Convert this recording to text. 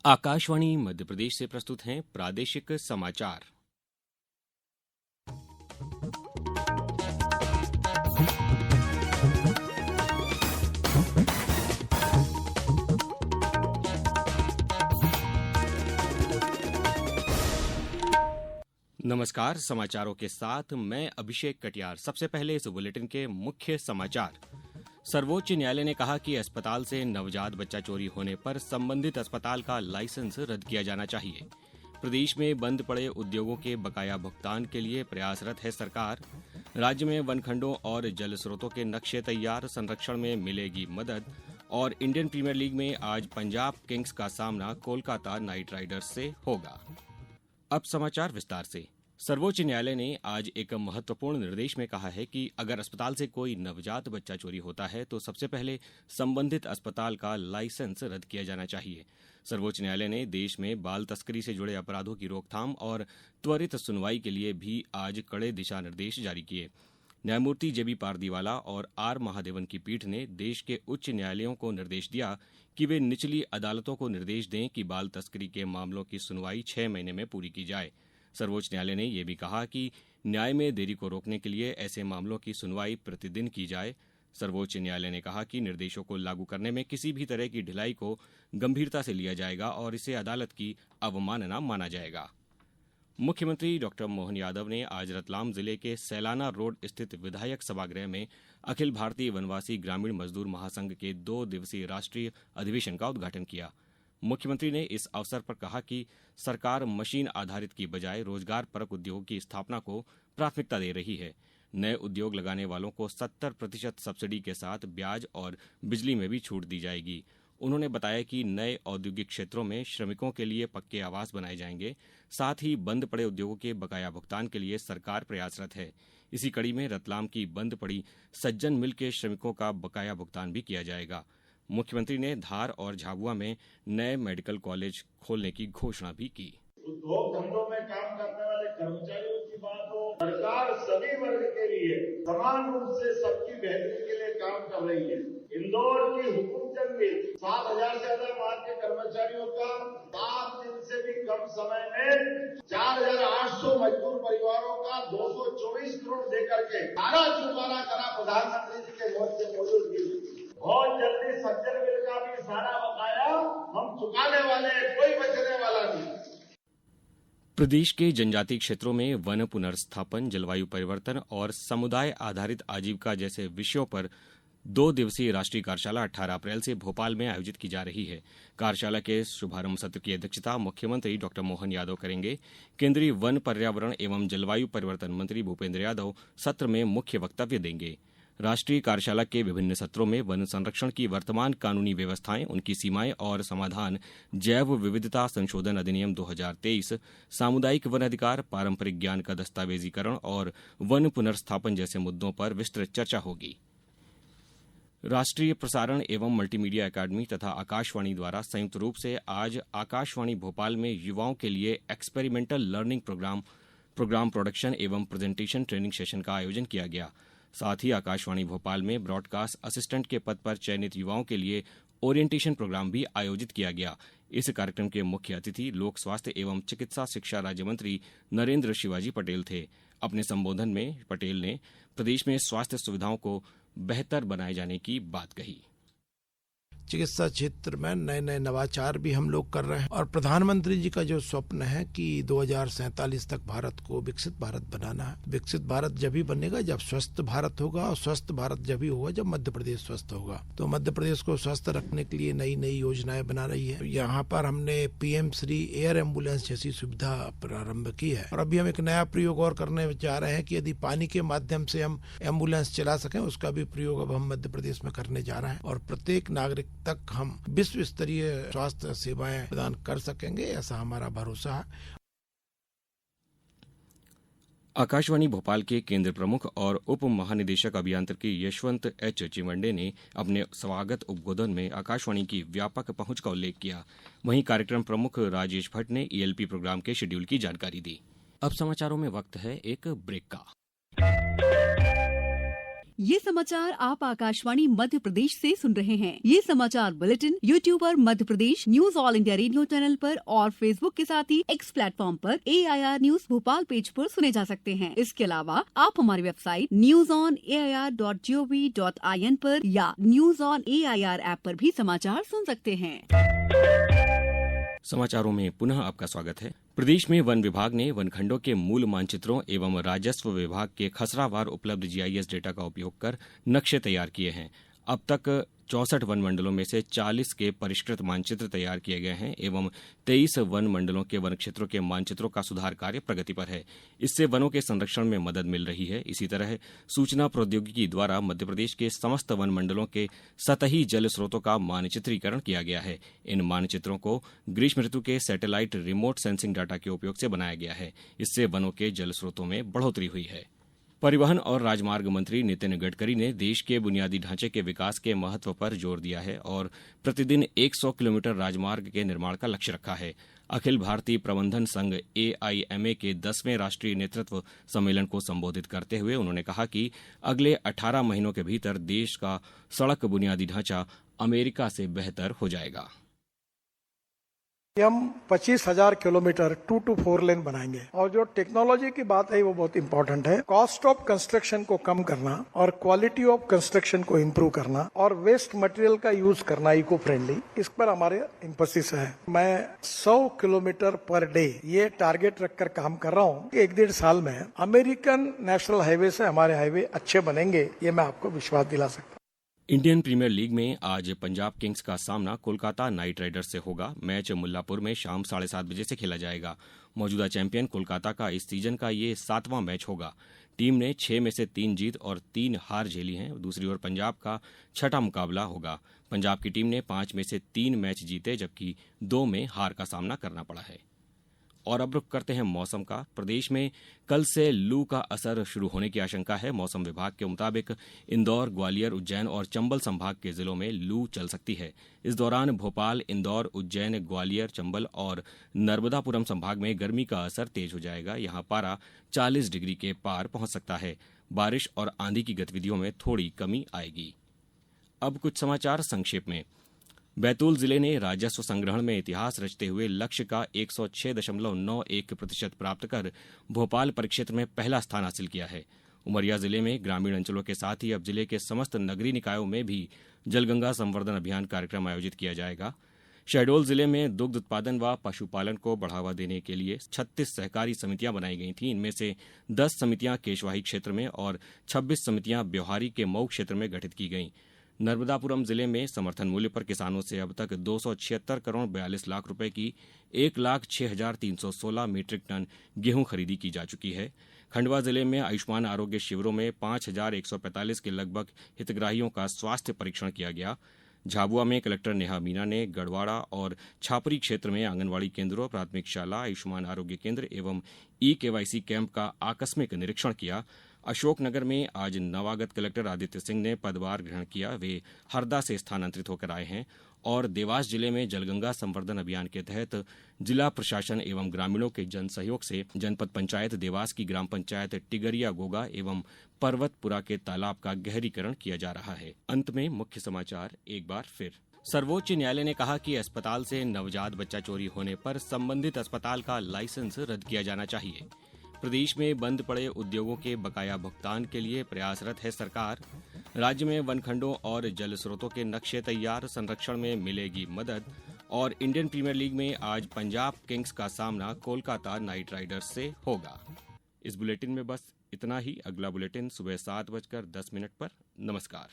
आकाशवाणी मध्य प्रदेश से प्रस्तुत हैं प्रादेशिक समाचार। नमस्कार, समाचारों के साथ मैं अभिषेक कटियार। सबसे पहले इस बुलेटिन के मुख्य समाचार। सर्वोच्च न्यायालय ने कहा कि अस्पताल से नवजात बच्चा चोरी होने पर संबंधित अस्पताल का लाइसेंस रद्द किया जाना चाहिए। प्रदेश में बंद पड़े उद्योगों के बकाया भुगतान के लिए प्रयासरत है सरकार। राज्य में वनखंडों और जल स्रोतों के नक्शे तैयार, संरक्षण में मिलेगी मदद। और इंडियन प्रीमियर लीग में आज पंजाब किंग्स का सामना कोलकाता नाइट राइडर्स से होगा। अब समाचार विस्तार से। सर्वोच्च न्यायालय ने आज एक महत्वपूर्ण निर्देश में कहा है कि अगर अस्पताल से कोई नवजात बच्चा चोरी होता है तो सबसे पहले संबंधित अस्पताल का लाइसेंस रद्द किया जाना चाहिए। सर्वोच्च न्यायालय ने देश में बाल तस्करी से जुड़े अपराधों की रोकथाम और त्वरित सुनवाई के लिए भी आज कड़े दिशा निर्देश जारी किए। न्यायमूर्ति जेबी पारदीवाला और आर महादेवन की पीठ ने देश के उच्च न्यायालयों को निर्देश दिया कि वे निचली अदालतों को निर्देश दें कि बाल तस्करी के मामलों की सुनवाई 6 महीने में पूरी की जाए। सर्वोच्च न्यायालय ने यह भी कहा कि न्याय में देरी को रोकने के लिए ऐसे मामलों की सुनवाई प्रतिदिन की जाए। सर्वोच्च न्यायालय ने कहा कि निर्देशों को लागू करने में किसी भी तरह की ढिलाई को गंभीरता से लिया जाएगा और इसे अदालत की अवमानना माना जाएगा। मुख्यमंत्री डॉ मोहन यादव ने आज रतलाम जिले के सैलाना रोड स्थित विधायक सभागृह में अखिल भारतीय वनवासी ग्रामीण मजदूर महासंघ के 2 दिवसीय राष्ट्रीय अधिवेशन का उद्घाटन किया। मुख्यमंत्री ने इस अवसर पर कहा कि सरकार मशीन आधारित की बजाय रोजगार परक उद्योगों की स्थापना को प्राथमिकता दे रही है। नए उद्योग लगाने वालों को 70% सब्सिडी के साथ ब्याज और बिजली में भी छूट दी जाएगी। उन्होंने बताया कि नए औद्योगिक क्षेत्रों में श्रमिकों के लिए पक्के आवास बनाए जाएंगे। साथ ही बंद पड़े उद्योगों के बकाया भुगतान के लिए सरकार प्रयासरत है। इसी कड़ी में रतलाम की बंद पड़ी सज्जन मिल के श्रमिकों का बकाया भुगतान भी किया जाएगा। मुख्यमंत्री ने धार और झाबुआ में नए मेडिकल कॉलेज खोलने की घोषणा भी की। उद्योग धंधों में काम करने वाले कर्मचारियों की बात हो, सरकार सभी वर्ग के लिए समान रूप से सबकी बेहतरी के लिए काम कर रही है। इंदौर की हुकूमत में 7,000 से ज्यादा वहां के कर्मचारियों का 7 दिन से भी कम समय में 4,800 मजदूर परिवारों का 224 करोड़ देकर के सारा चुकाना करा प्रधानमंत्री जी के मौत से मौजूदगी। बहुत जल्दी सज्जन मिल का भी सारा बकाया हम चुकाने वाले, कोई बचने वाला नहीं। प्रदेश के जनजातीय क्षेत्रों में वन पुनर्स्थापन, जलवायु परिवर्तन और समुदाय आधारित आजीविका जैसे विषयों पर 2 दिवसीय राष्ट्रीय कार्यशाला 18 अप्रैल से भोपाल में आयोजित की जा रही है। कार्यशाला के शुभारंभ सत्र की अध्यक्षता मुख्यमंत्री डॉ मोहन यादव करेंगे। केंद्रीय वन, पर्यावरण एवं जलवायु परिवर्तन मंत्री भूपेंद्र यादव सत्र में मुख्य वक्तव्य देंगे। राष्ट्रीय कार्यशाला के विभिन्न सत्रों में वन संरक्षण की वर्तमान कानूनी व्यवस्थाएं, उनकी सीमाएं और समाधान, जैव विविधता संशोधन अधिनियम 2023, सामुदायिक वन अधिकार, पारंपरिक ज्ञान का दस्तावेजीकरण और वन पुनर्स्थापन जैसे मुद्दों पर विस्तृत चर्चा होगी। राष्ट्रीय प्रसारण एवं मल्टीमीडिया अकादमी तथा आकाशवाणी द्वारा संयुक्त रूप से आज आकाशवाणी भोपाल में युवाओं के लिए एक्सपेरिमेंटल लर्निंग प्रोग्राम प्रोडक्शन एवं प्रेजेंटेशन ट्रेनिंग सेशन का आयोजन किया गया। साथ ही आकाशवाणी भोपाल में ब्रॉडकास्ट असिस्टेंट के पद पर चयनित युवाओं के लिए ओरिएंटेशन प्रोग्राम भी आयोजित किया गया। इस कार्यक्रम के मुख्य अतिथि लोक स्वास्थ्य एवं चिकित्सा शिक्षा राज्य मंत्री नरेंद्र शिवाजी पटेल थे। अपने संबोधन में पटेल ने प्रदेश में स्वास्थ्य सुविधाओं को बेहतर बनाए जाने की बात कही। चिकित्सा क्षेत्र में नए नए नवाचार भी हम लोग कर रहे हैं और प्रधानमंत्री जी का जो स्वप्न है कि 2047 तक भारत को विकसित भारत बनाना है। विकसित भारत जब ही बनेगा जब स्वस्थ भारत होगा, और स्वस्थ भारत जब ही होगा जब मध्य प्रदेश स्वस्थ होगा। तो मध्य प्रदेश को स्वस्थ रखने के लिए नई नई योजनाएं बना रही है। यहाँ पर हमने PM श्री एयर एम्बुलेंस जैसी सुविधा प्रारंभ की है और अभी हम एक नया प्रयोग और करने जा रहे हैं कि यदि पानी के माध्यम से हम एम्बुलेंस चला सकें, उसका भी प्रयोग अब हम मध्य प्रदेश में करने जा रहे हैं और प्रत्येक नागरिक तक हम विश्व स्तरीय स्वास्थ्य सेवाएं प्रदान कर सकेंगे, ऐसा हमारा भरोसा है। आकाशवाणी भोपाल के केंद्र प्रमुख और उप महानिदेशक अभियांत्रिकी यशवंत H चिमंडे ने अपने स्वागत उद्बोधन में आकाशवाणी की व्यापक पहुंच का उल्लेख किया। वहीं कार्यक्रम प्रमुख राजेश भट्ट ने ELP प्रोग्राम के शेड्यूल की जानकारी दी। अब समाचारों में वक्त है एक ब्रेक का। ये समाचार आप आकाशवाणी मध्य प्रदेश से सुन रहे हैं। ये समाचार बुलेटिन YouTube पर Madhya Pradesh news all India radio channel पर और फेसबुक के साथ ही एक्स प्लेटफॉर्म पर AIR न्यूज भोपाल पेज पर सुने जा सकते हैं। इसके अलावा आप हमारी वेबसाइट newsonair.gov.in पर या न्यूज ऑन AIR ऐप पर भी समाचार सुन सकते हैं। समाचारों में पुनः आपका स्वागत है। प्रदेश में वन विभाग ने वनखंडों के मूल मानचित्रों एवं राजस्व विभाग के खसरावार उपलब्ध GIS डेटा का उपयोग कर नक्शे तैयार किए हैं। अब तक 64 वन मंडलों में से 40 के परिष्कृत मानचित्र तैयार किए गए हैं एवं 23 वन मंडलों के वन क्षेत्रों के मानचित्रों का सुधार कार्य प्रगति पर है। इससे वनों के संरक्षण में मदद मिल रही है। इसी तरह सूचना प्रौद्योगिकी द्वारा मध्य प्रदेश के समस्त वन मंडलों के सतही जल स्रोतों का मानचित्रीकरण किया गया है। इन मानचित्रों को ग्रीष्म ऋतु के सैटेलाइट रिमोट सेंसिंग डाटा के उपयोग से बनाया गया है। इससे वनों के जल स्रोतों में बढ़ोतरी हुई है। परिवहन और राजमार्ग मंत्री नितिन गडकरी ने देश के बुनियादी ढांचे के विकास के महत्व पर जोर दिया है और प्रतिदिन 100 किलोमीटर राजमार्ग के निर्माण का लक्ष्य रखा है। अखिल भारतीय प्रबंधन संघ AIMA के 10वें राष्ट्रीय नेतृत्व सम्मेलन को संबोधित करते हुए उन्होंने कहा कि अगले 18 महीनों के भीतर देश का सड़क बुनियादी ढांचा अमेरिका से बेहतर हो जाएगा। हम 25,000 किलोमीटर 2 to 4 लेन बनाएंगे और जो टेक्नोलॉजी की बात है वो बहुत इंपॉर्टेंट है। कॉस्ट ऑफ कंस्ट्रक्शन को कम करना और क्वालिटी ऑफ कंस्ट्रक्शन को इम्प्रूव करना और वेस्ट मटेरियल का यूज करना इको फ्रेंडली, इस पर हमारे एम्फेसिस है। मैं 100 किलोमीटर पर डे ये टारगेट रखकर काम कर रहा हूँ कि 1-1.5 साल में अमेरिकन नेशनल हाईवे से हमारे हाईवे अच्छे बनेंगे, ये मैं आपको विश्वास दिला सकता हूँ। इंडियन प्रीमियर लीग में आज पंजाब किंग्स का सामना कोलकाता नाइट राइडर्स से होगा। मैच मुल्लापुर में शाम 7:30 बजे से खेला जाएगा। मौजूदा चैंपियन कोलकाता का इस सीजन का ये 7वां मैच होगा। टीम ने 6 में से 3 जीत और 3 हार झेली हैं। दूसरी ओर पंजाब का 6ठा मुकाबला होगा। पंजाब की टीम ने 5 में से 3 मैच जीते जबकि 2 में हार का सामना करना पड़ा है। और अब रुख करते हैं मौसम का। प्रदेश में कल से लू का असर शुरू होने की आशंका है। मौसम विभाग के मुताबिक इंदौर, ग्वालियर, उज्जैन और चंबल संभाग के जिलों में लू चल सकती है। इस दौरान भोपाल, इंदौर, उज्जैन, ग्वालियर, चंबल और नर्मदापुरम संभाग में गर्मी का असर तेज हो जाएगा। यहां पारा 40 डिग्री के पार पहुंच सकता है। बारिश और आंधी की गतिविधियों में थोड़ी कमी आएगी। अब कुछ समाचार संक्षेप में। बैतूल जिले ने राजस्व संग्रहण में इतिहास रचते हुए लक्ष्य का 106.91% प्राप्त कर भोपाल परिक्षेत्र में पहला स्थान हासिल किया है। उमरिया जिले में ग्रामीण अंचलों के साथ ही अब जिले के समस्त नगरीय निकायों में भी जलगंगा संवर्धन अभियान कार्यक्रम आयोजित किया जाएगा। शहडोल जिले में दुग्ध उत्पादन व पशुपालन को बढ़ावा देने के लिए 36 सहकारी समितियां बनाई गई थीं। इनमें से 10 समितियां केशवाही क्षेत्र में और 26 समितियां ब्योहारी के मऊ क्षेत्र में गठित की गईं। नर्मदापुरम जिले में समर्थन मूल्य पर किसानों से अब तक 276 करोड़ 42 लाख रुपए की 1,06,316 मीट्रिक टन गेहूं खरीदी की जा चुकी है। खंडवा जिले में आयुष्मान आरोग्य शिविरों में 5,145 के लगभग हितग्राहियों का स्वास्थ्य परीक्षण किया गया। झाबुआ में कलेक्टर नेहा मीना ने गढ़वाड़ा और छापरी क्षेत्र में आंगनवाड़ी केंद्रों, प्राथमिक शाला, आयुष्मान आरोग्य केंद्र एवं KYC कैंप का आकस्मिक निरीक्षण किया। अशोकनगर में आज नवागत कलेक्टर आदित्य सिंह ने पदभार ग्रहण किया। वे हरदा से स्थानांतरित होकर आए हैं। और देवास जिले में जलगंगा संवर्धन अभियान के तहत जिला प्रशासन एवं ग्रामीणों के जन सहयोग से जनपद पंचायत देवास की ग्राम पंचायत टिगरिया गोगा एवं पर्वतपुरा के तालाब का गहरीकरण किया जा रहा है। अंत में मुख्य समाचार एक बार फिर। सर्वोच्च न्यायालय ने कहा कि अस्पताल से नवजात बच्चा चोरी होने पर संबंधित अस्पताल का लाइसेंस रद्द किया जाना चाहिए। प्रदेश में बंद पड़े उद्योगों के बकाया भुगतान के लिए प्रयासरत है सरकार। राज्य में वनखंडों और जल स्रोतों के नक्शे तैयार, संरक्षण में मिलेगी मदद। और इंडियन प्रीमियर लीग में आज पंजाब किंग्स का सामना कोलकाता नाइट राइडर्स से होगा। इस बुलेटिन में बस इतना ही। अगला बुलेटिन सुबह 7:10 पर। नमस्कार।